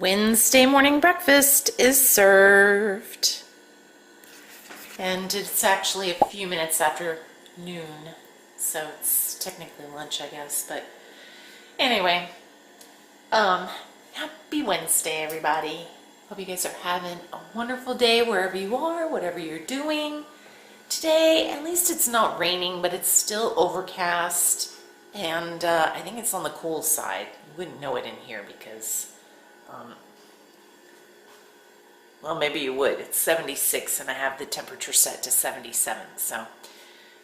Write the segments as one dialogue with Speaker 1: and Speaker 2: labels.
Speaker 1: Wednesday morning breakfast is served. And it's actually a few minutes after noon, so it's technically lunch, I guess. But anyway, happy Wednesday, everybody. Hope you guys are having a wonderful day wherever you are, whatever you're doing. Today, at least it's not raining, but it's still overcast, and I think it's on the cool side. You wouldn't know it in here because, well, maybe you would. It's 76, and I have the temperature set to 77, so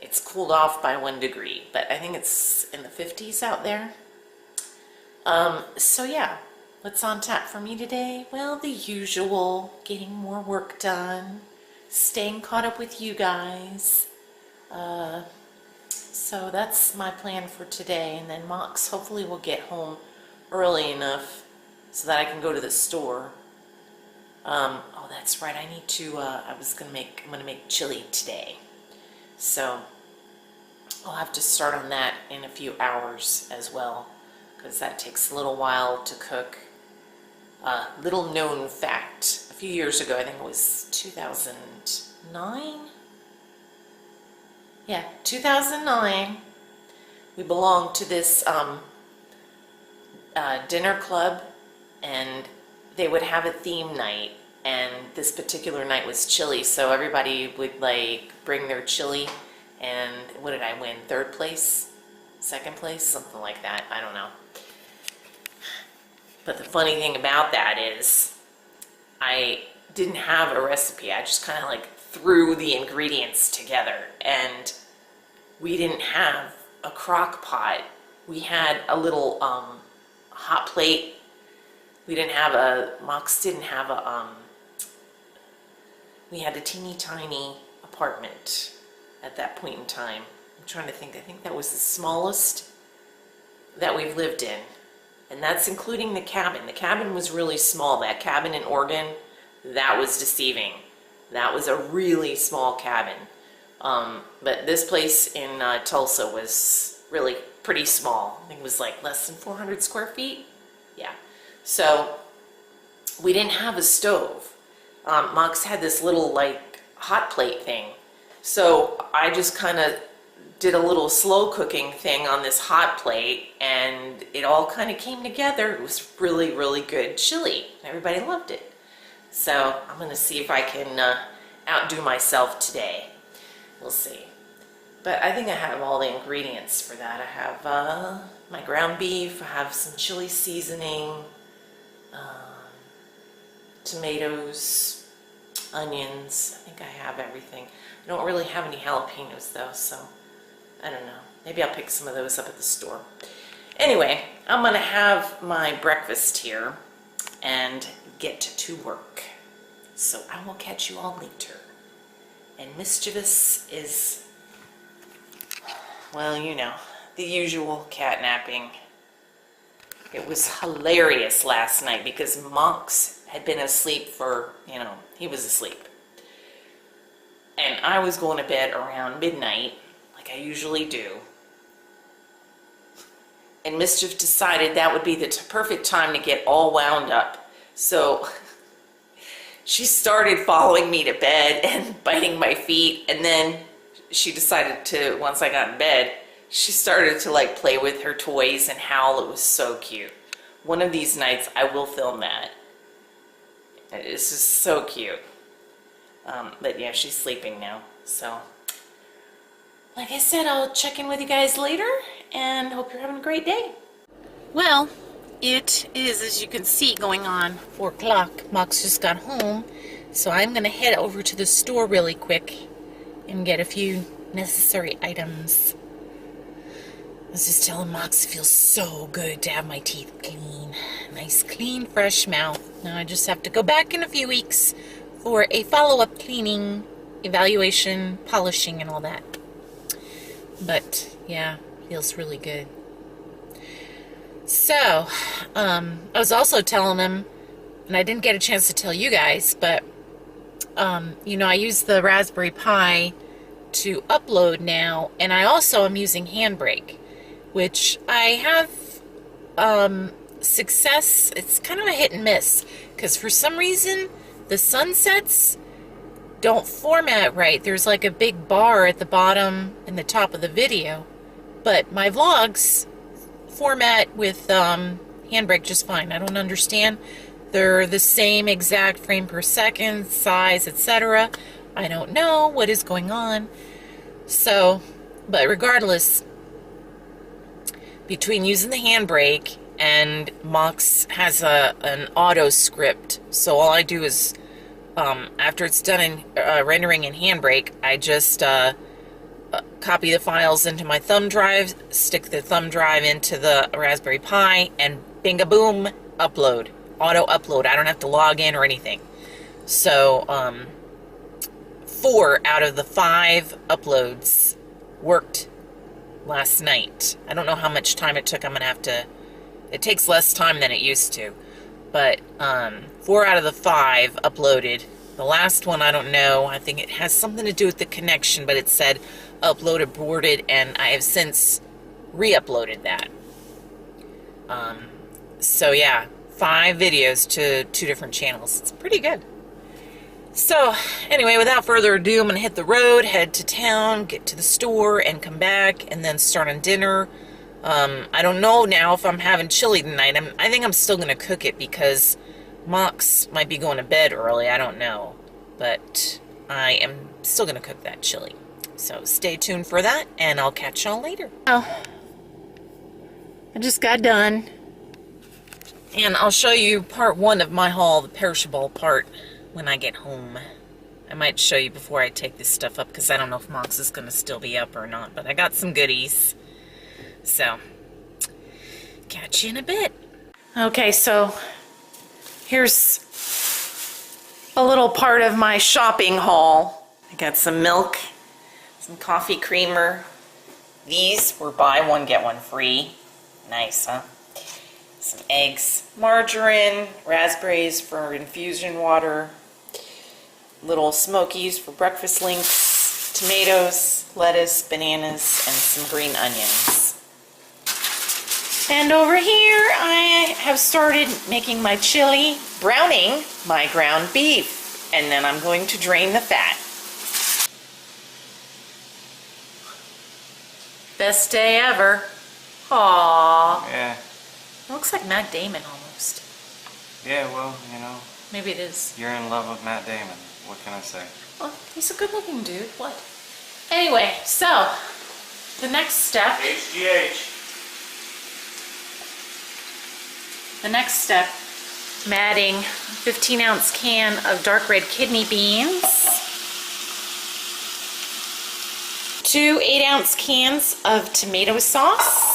Speaker 1: it's cooled off by 1 degree, but I think it's in the 50s out there. So yeah, what's on tap for me today? Well, the usual, getting more work done, staying caught up with you guys. So that's my plan for today, and then Mox hopefully will get home early enough so that I can go to the store. Oh, that's right, I need to, I'm gonna make chili today. So I'll have to start on that in a few hours as well, because that takes a little while to cook. Little known fact, a few years ago, I think it was 2009? Yeah, 2009, we belonged to this dinner club, and they would have a theme night, and this particular night was chili, so everybody would like bring their chili, and what did I win? 3rd place? 2nd place? Something like that, I don't know. But the funny thing about that is I didn't have a recipe. I just kind of like threw the ingredients together, and we didn't have a crock pot. We had a little hot plate. We didn't have Mox didn't have we had a teeny tiny apartment at that point in time. I'm trying to think, I think that was the smallest that we've lived in. And that's including the cabin. The cabin was really small. That cabin in Oregon, that was deceiving. That was a really small cabin. But this place in Tulsa was really pretty small. I think it was like less than 400 square feet. Yeah. So we didn't have a stove. Mox had this little like hot plate thing. So I just kind of did a little slow cooking thing on this hot plate, and it all kind of came together. It was really, really good chili. Everybody loved it. So I'm going to see if I can outdo myself today. We'll see. But I think I have all the ingredients for that. I have my ground beef, I have some chili seasoning, tomatoes, onions. I think I have everything. I don't really have any jalapenos though, so I don't know. Maybe I'll pick some of those up at the store. Anyway, I'm going to have my breakfast here and get to work. So I will catch you all later. And Mischievous is, well, you know, the usual catnapping. It was hilarious last night because Mox had been asleep for, you know, he was asleep. And I was going to bed around midnight, like I usually do. And Mischief decided that would be the perfect time to get all wound up. So she started following me to bed and biting my feet, and then she decided to, once I got in bed, she started to like play with her toys and howl. It was so cute. One of these nights I will film that. It's just so cute. But yeah, she's sleeping now. So, like I said, I'll check in with you guys later, and hope you're having a great day. Well, it is, as you can see, going on 4 o'clock. Mox just got home, so I'm going to head over to the store really quick and get a few necessary items. I was just telling Mox it feels so good to have my teeth clean. Nice, clean, fresh mouth. Now I just have to go back in a few weeks for a follow-up cleaning, evaluation, polishing, and all that. But, yeah, feels really good. So, I was also telling them, and I didn't get a chance to tell you guys, but, you know, I use the Raspberry Pi to upload now, and I also am using Handbrake, which I have success, it's kind of a hit and miss, because for some reason the sunsets don't format right. There's like a big bar at the bottom and the top of the video, but my vlogs format with Handbrake just fine. I don't understand. They're the same exact frame per second, size, etc. I don't know what is going on. So, but regardless, between using the Handbrake and Mox has an auto script, so all I do is after it's done in rendering in Handbrake, I just copy the files into my thumb drive, stick the thumb drive into the Raspberry Pi, and binga boom, upload. Auto upload. I don't have to log in or anything. So 4 out of the 5 uploads worked last night. I don't know how much time it took. I'm gonna have to, it takes less time than it used to, but 4 out of the 5 uploaded. The last one, I don't know. I think it has something to do with the connection, but it said upload aborted, and I have since re-uploaded that. So yeah, 5 videos to 2 different channels. It's pretty good. So anyway, without further ado, I'm gonna hit the road, head to town, get to the store, and come back, and then start on dinner. I don't know now if I'm having chili tonight. I think I'm still gonna cook it because Mox might be going to bed early. I don't know, but I am still gonna cook that chili. So stay tuned for that, and I'll catch y'all later. Oh, I just got done, and I'll show you part 1 of my haul, the perishable part, when I get home. I might show you before I take this stuff up, because I don't know if Mox is going to still be up or not, but I got some goodies. So, catch you in a bit. Okay, so here's a little part of my shopping haul. I got some milk, some coffee creamer. These were buy one, get one free. Nice, huh? Some eggs, margarine, raspberries for infusion water, little smokies for breakfast links, tomatoes, lettuce, bananas, and some green onions. And over here I have started making my chili, browning my ground beef, and then I'm going to drain the fat. Best day ever. Aww.
Speaker 2: Yeah.
Speaker 1: It looks like Matt Damon almost.
Speaker 2: Yeah, well, you know.
Speaker 1: Maybe it is.
Speaker 2: You're in love with Matt Damon. What can I say?
Speaker 1: Well, he's a good looking dude. What? Anyway, so the next step.
Speaker 2: HGH.
Speaker 1: The next step, I'm adding a 15-ounce can of dark red kidney beans, 2 8-ounce cans of tomato sauce.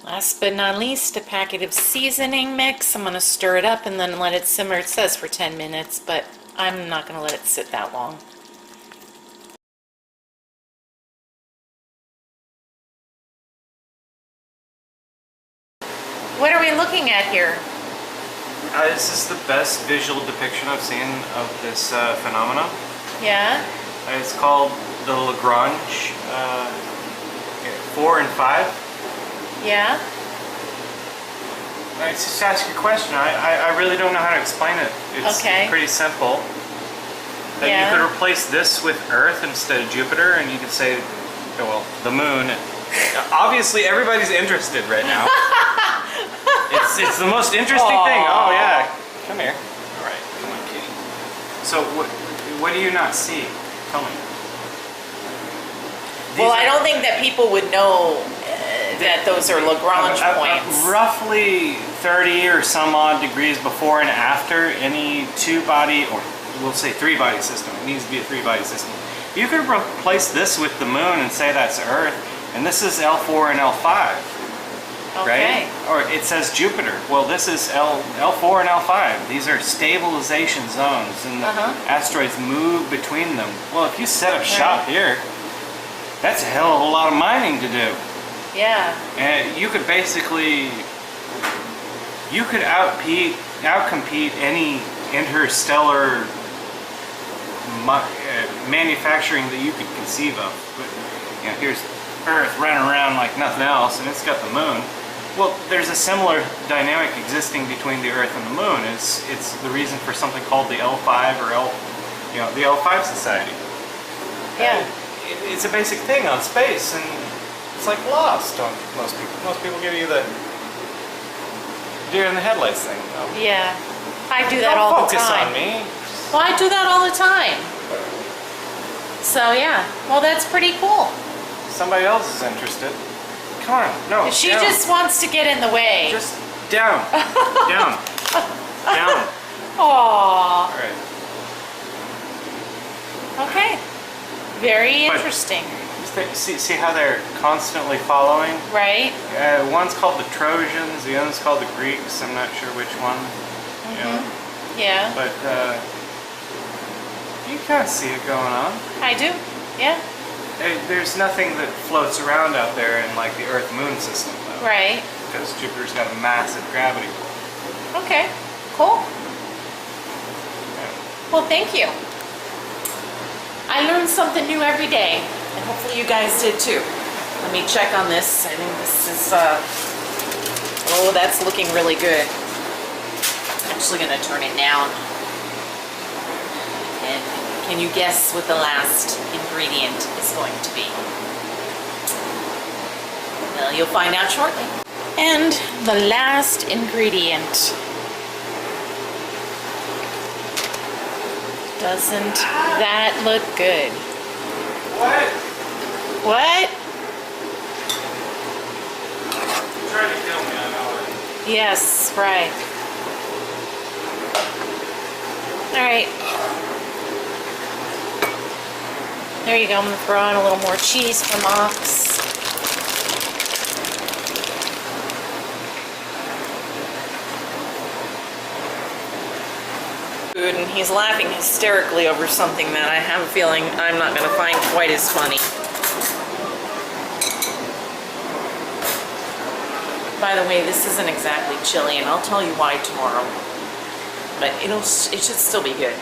Speaker 1: Last but not least, a packet of seasoning mix. I'm going to stir it up and then let it simmer. It says for 10 minutes, but I'm not going to let it sit that long. What are we looking at here?
Speaker 2: This is the best visual depiction I've seen of this phenomenon.
Speaker 1: Yeah?
Speaker 2: It's called the Lagrange 4 and 5.
Speaker 1: Yeah?
Speaker 2: I just ask you a question. I really don't know how to explain it. It's
Speaker 1: okay.
Speaker 2: Pretty simple.
Speaker 1: Yeah.
Speaker 2: You could replace this with Earth instead of Jupiter, and you could say, well, the moon. Obviously, everybody's interested right now. It's the most interesting thing. Oh, yeah. Come here. All right. Come on, kitty. So, what do you not see? Tell me.
Speaker 1: Well, I don't think that people would know that those are Lagrange points.
Speaker 2: Roughly 30 or some odd degrees before and after any 2-body, or we'll say 3-body system. It needs to be a 3-body system. You could replace this with the moon and say that's Earth, and this is L4 and L5.
Speaker 1: Okay.
Speaker 2: Right? Or it says Jupiter. Well, this is L4 and L5. These are stabilization zones, and the asteroids move between them. Well, if you set up shop here, that's a hell of a lot of mining to do.
Speaker 1: Yeah.
Speaker 2: And you could basically, you could outcompete any interstellar manufacturing that you could conceive of. But, you know, here's Earth running around like nothing else, and it's got the moon. Well, there's a similar dynamic existing between the Earth and the Moon. It's the reason for something called the L5 or the L5 Society.
Speaker 1: Yeah.
Speaker 2: It's a basic thing on space, and it's like lost on most people. Most people give you the deer in the headlights thing.
Speaker 1: Yeah. I do that
Speaker 2: Don't
Speaker 1: all the
Speaker 2: focus
Speaker 1: time.
Speaker 2: on me.
Speaker 1: Well, I do that all the time. So yeah. Well, that's pretty cool.
Speaker 2: Somebody else is interested. Come on, no.
Speaker 1: She
Speaker 2: down.
Speaker 1: just wants to get in the way.
Speaker 2: Just down, down, down.
Speaker 1: Aww.
Speaker 2: All right.
Speaker 1: Okay. Very
Speaker 2: But-
Speaker 1: interesting.
Speaker 2: See how they're constantly following?
Speaker 1: Right?
Speaker 2: One's called the Trojans, the other's called the Greeks. I'm not sure which one. You know,
Speaker 1: Yeah.
Speaker 2: but you kind of see it going on.
Speaker 1: I do. Yeah.
Speaker 2: There's nothing that floats around out there in like the Earth-Moon system, though.
Speaker 1: Right.
Speaker 2: Because Jupiter's got a massive gravity.
Speaker 1: Okay. Cool.
Speaker 2: Yeah.
Speaker 1: Well, thank you. I learn something new every day, and hopefully you guys did too. Let me check on this. I think this is, oh, that's looking really good. I'm actually gonna turn it down. And can you guess what the last ingredient is going to be? Well, you'll find out shortly. And the last ingredient. Doesn't that look good?
Speaker 2: What?
Speaker 1: What?
Speaker 2: You're trying to kill me, I know it.
Speaker 1: Yes, right. All right. There you go. I'm gonna throw on a little more cheese for Mox. And he's laughing hysterically over something that I have a feeling I'm not going to find quite as funny. By the way, this isn't exactly chili, and I'll tell you why tomorrow. But it should still be good.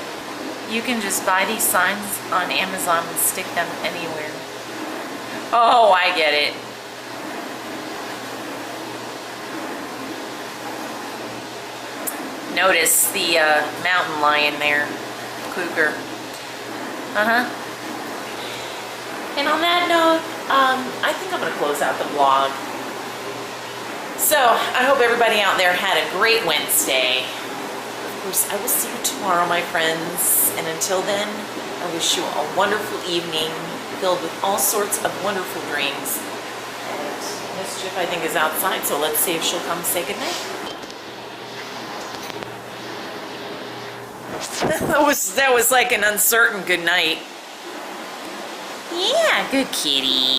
Speaker 1: You can just buy these signs on Amazon and stick them anywhere. Oh, I get it. Notice the mountain lion there, cougar. And on that note, I think I'm going to close out the vlog. So, I hope everybody out there had a great Wednesday. Of course, I will see you tomorrow, my friends. And until then, I wish you a wonderful evening filled with all sorts of wonderful dreams. And Mischief, I think, is outside, so let's see if she'll come say goodnight. That was like an uncertain good night. Yeah, good kitty.